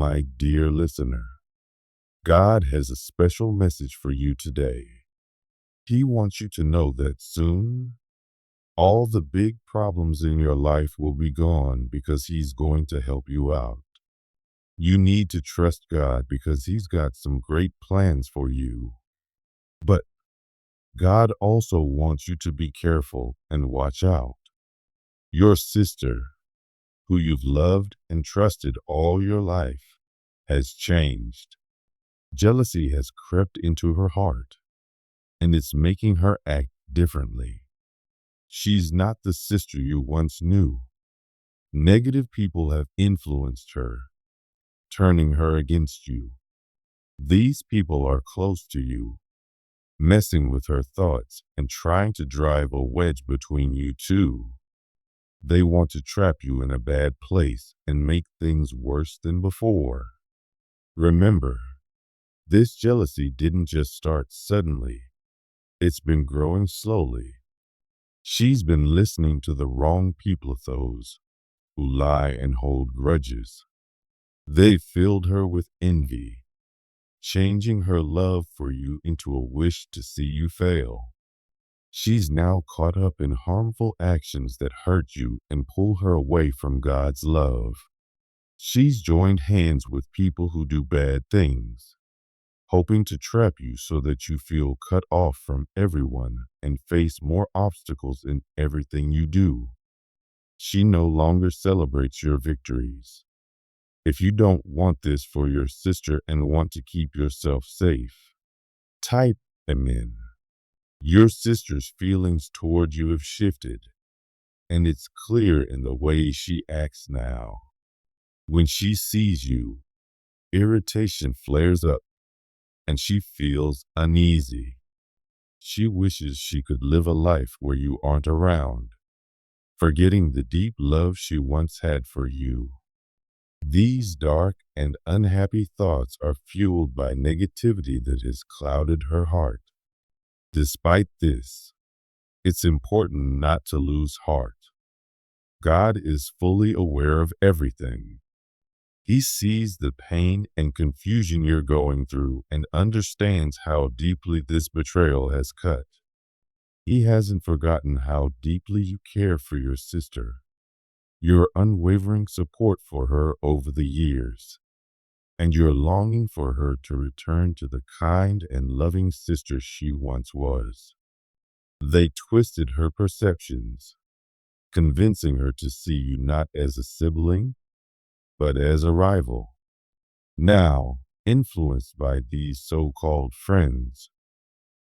My dear listener, God has a special message for you today. He wants you to know that soon, all the big problems in your life will be gone because He's going to help you out. You need to trust God because He's got some great plans for you. But God also wants you to be careful and watch out. Your sister, who you've loved and trusted all your life, has changed. Jealousy has crept into her heart, and it's making her act differently. She's not the sister you once knew. Negative people have influenced her, turning her against you. These people are close to you, messing with her thoughts and trying to drive a wedge between you two. They want to trap you in a bad place and make things worse than before. Remember, this jealousy didn't just start suddenly. It's been growing slowly. She's been listening to the wrong people, those who lie and hold grudges. They filled her with envy, changing her love for you into a wish to see you fail. She's now caught up in harmful actions that hurt you and pull her away from God's love. She's joined hands with people who do bad things, hoping to trap you so that you feel cut off from everyone and face more obstacles in everything you do. She no longer celebrates your victories. If you don't want this for your sister and want to keep yourself safe, type Amen. Your sister's feelings toward you have shifted, and it's clear in the way she acts now. When she sees you, irritation flares up and she feels uneasy. She wishes she could live a life where you aren't around, forgetting the deep love she once had for you. These dark and unhappy thoughts are fueled by negativity that has clouded her heart. Despite this, it's important not to lose heart. God is fully aware of everything. He sees the pain and confusion you're going through and understands how deeply this betrayal has cut. He hasn't forgotten how deeply you care for your sister, your unwavering support for her over the years, and your longing for her to return to the kind and loving sister she once was. They twisted her perceptions, convincing her to see you not as a sibling, but as a rival. Now, influenced by these so-called friends,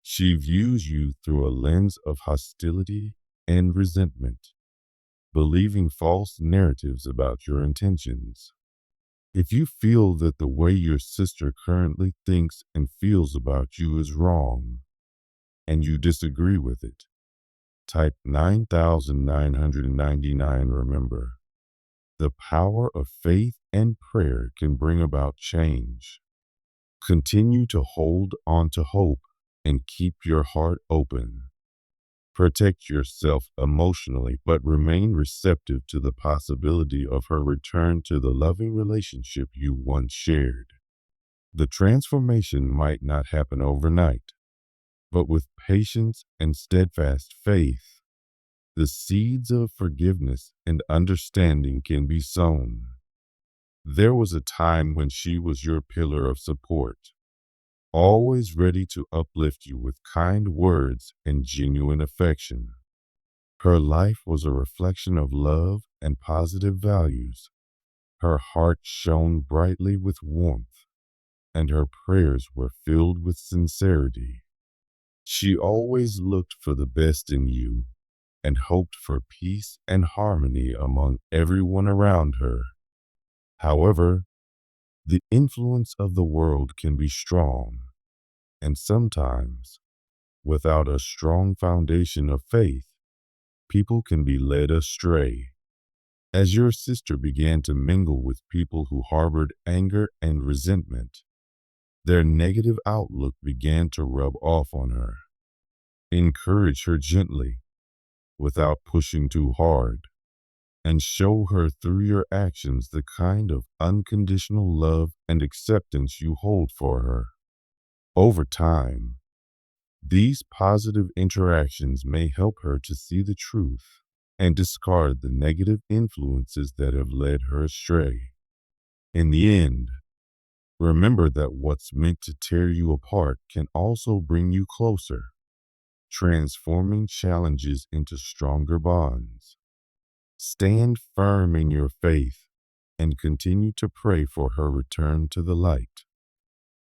she views you through a lens of hostility and resentment, believing false narratives about your intentions. If you feel that the way your sister currently thinks and feels about you is wrong, and you disagree with it, type 9999. Remember, the power of faith and prayer can bring about change. Continue to hold on to hope and keep your heart open. Protect yourself emotionally, but remain receptive to the possibility of her return to the loving relationship you once shared. The transformation might not happen overnight, but with patience and steadfast faith, the seeds of forgiveness and understanding can be sown. There was a time when she was your pillar of support, always ready to uplift you with kind words and genuine affection. Her life was a reflection of love and positive values. Her heart shone brightly with warmth, and her prayers were filled with sincerity. She always looked for the best in you and hoped for peace and harmony among everyone around her. However, the influence of the world can be strong, and sometimes, without a strong foundation of faith, people can be led astray. As your sister began to mingle with people who harbored anger and resentment, their negative outlook began to rub off on her. Encourage her gently, without pushing too hard, and show her through your actions the kind of unconditional love and acceptance you hold for her. Over time, these positive interactions may help her to see the truth and discard the negative influences that have led her astray. In the end, remember that what's meant to tear you apart can also bring you closer, transforming challenges into stronger bonds. Stand firm in your faith and continue to pray for her return to the light.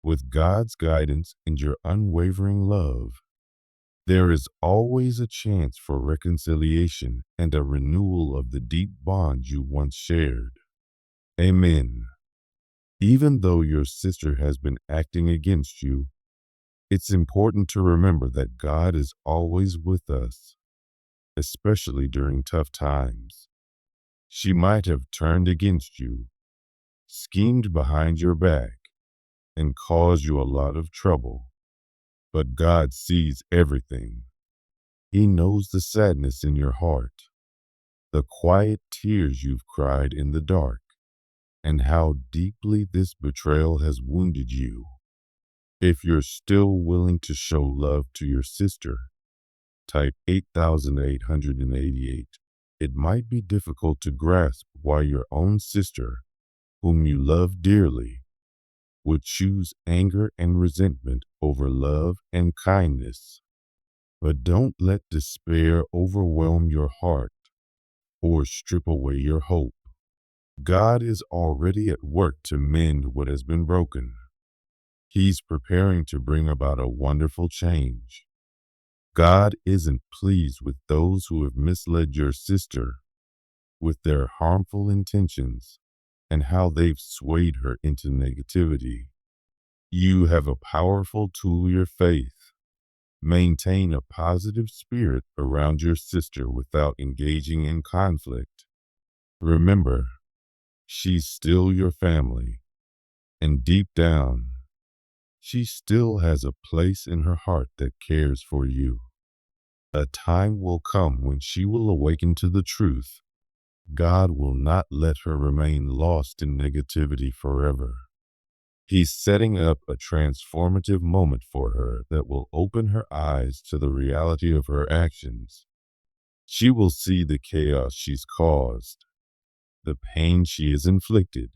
With God's guidance and your unwavering love, there is always a chance for reconciliation and a renewal of the deep bond you once shared. Amen. Even though your sister has been acting against you, it's important to remember that God is always with us, especially during tough times. She might have turned against you, schemed behind your back, and caused you a lot of trouble. But God sees everything. He knows the sadness in your heart, the quiet tears you've cried in the dark, and how deeply this betrayal has wounded you. If you're still willing to show love to your sister, type 8888. It might be difficult to grasp why your own sister, whom you love dearly, would choose anger and resentment over love and kindness. But don't let despair overwhelm your heart or strip away your hope. God is already at work to mend what has been broken. He's preparing to bring about a wonderful change. God isn't pleased with those who have misled your sister with their harmful intentions and how they've swayed her into negativity. You have a powerful tool, your faith. Maintain a positive spirit around your sister without engaging in conflict. Remember, she's still your family, and deep down, she still has a place in her heart that cares for you. A time will come when she will awaken to the truth. God will not let her remain lost in negativity forever. He's setting up a transformative moment for her that will open her eyes to the reality of her actions. She will see the chaos she's caused, the pain she has inflicted,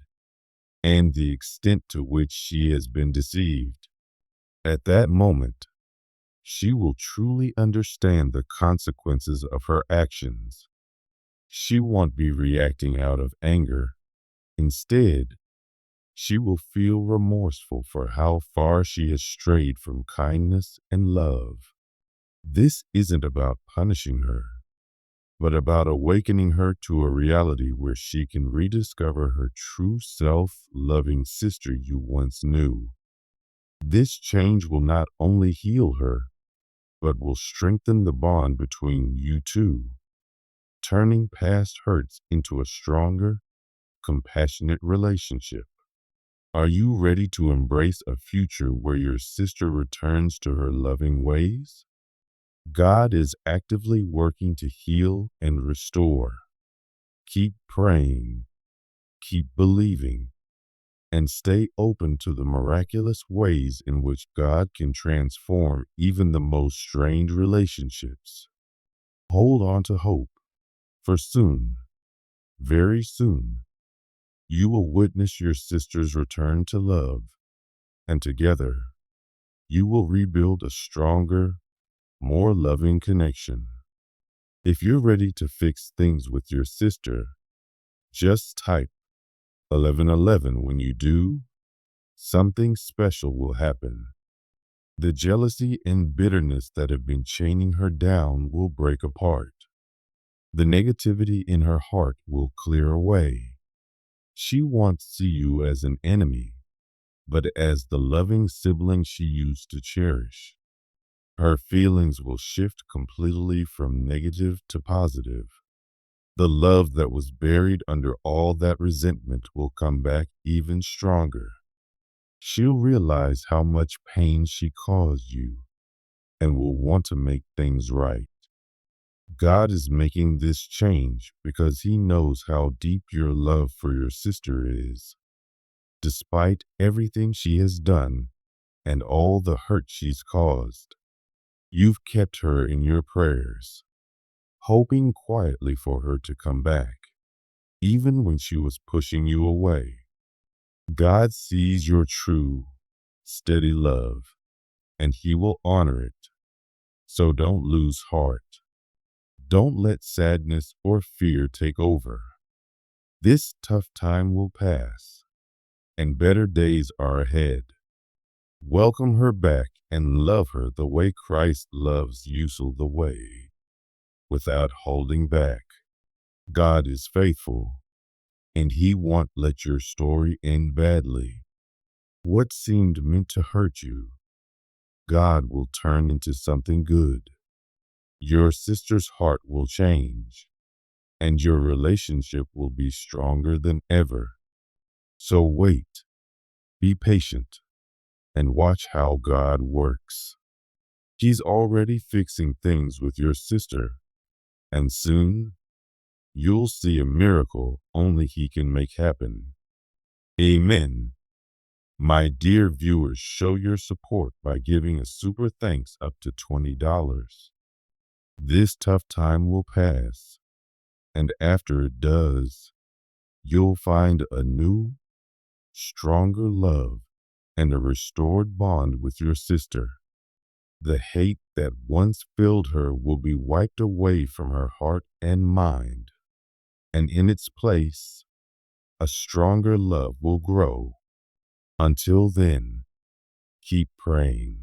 and the extent to which she has been deceived. At that moment, she will truly understand the consequences of her actions. She won't be reacting out of anger. Instead, she will feel remorseful for how far she has strayed from kindness and love. This isn't about punishing her, but about awakening her to a reality where she can rediscover her true self-loving sister you once knew. This change will not only heal her, but will strengthen the bond between you two, turning past hurts into a stronger, compassionate relationship. Are you ready to embrace a future where your sister returns to her loving ways? God is actively working to heal and restore. Keep praying, keep believing, and stay open to the miraculous ways in which God can transform even the most strained relationships. Hold on to hope, for soon, very soon, you will witness your sister's return to love, and together, you will rebuild a stronger, more loving connection. If you're ready to fix things with your sister, just type 1111. When you do, something special will happen. The jealousy and bitterness that have been chaining her down will break apart. The negativity in her heart will clear away. She won't see you as an enemy, but as the loving sibling she used to cherish. Her feelings will shift completely from negative to positive. The love that was buried under all that resentment will come back even stronger. She'll realize how much pain she caused you and will want to make things right. God is making this change because He knows how deep your love for your sister is. Despite everything she has done and all the hurt she's caused, you've kept her in your prayers, hoping quietly for her to come back, even when she was pushing you away. God sees your true, steady love, and He will honor it. So don't lose heart. Don't let sadness or fear take over. This tough time will pass, and better days are ahead. Welcome her back and love her the way Christ loves you so the way, without holding back. God is faithful, and He won't let your story end badly. What seemed meant to hurt you, God will turn into something good. Your sister's heart will change, and your relationship will be stronger than ever. So wait, be patient, and watch how God works. He's already fixing things with your sister, and soon you'll see a miracle only He can make happen. Amen. My dear viewers, show your support by giving a super thanks up to $20. This tough time will pass, and after it does, you'll find a new, stronger love and a restored bond with your sister. The hate that once filled her will be wiped away from her heart and mind, and in its place, a stronger love will grow. Until then, keep praying.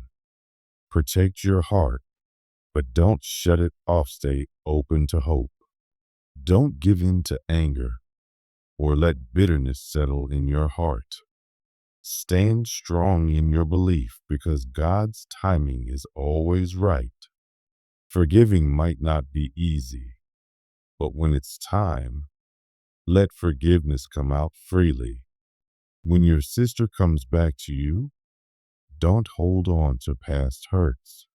Protect your heart, but don't shut it off. Stay open to hope. Don't give in to anger or let bitterness settle in your heart. Stand strong in your belief because God's timing is always right. Forgiving might not be easy, but when it's time, let forgiveness come out freely. When your sister comes back to you, don't hold on to past hurts.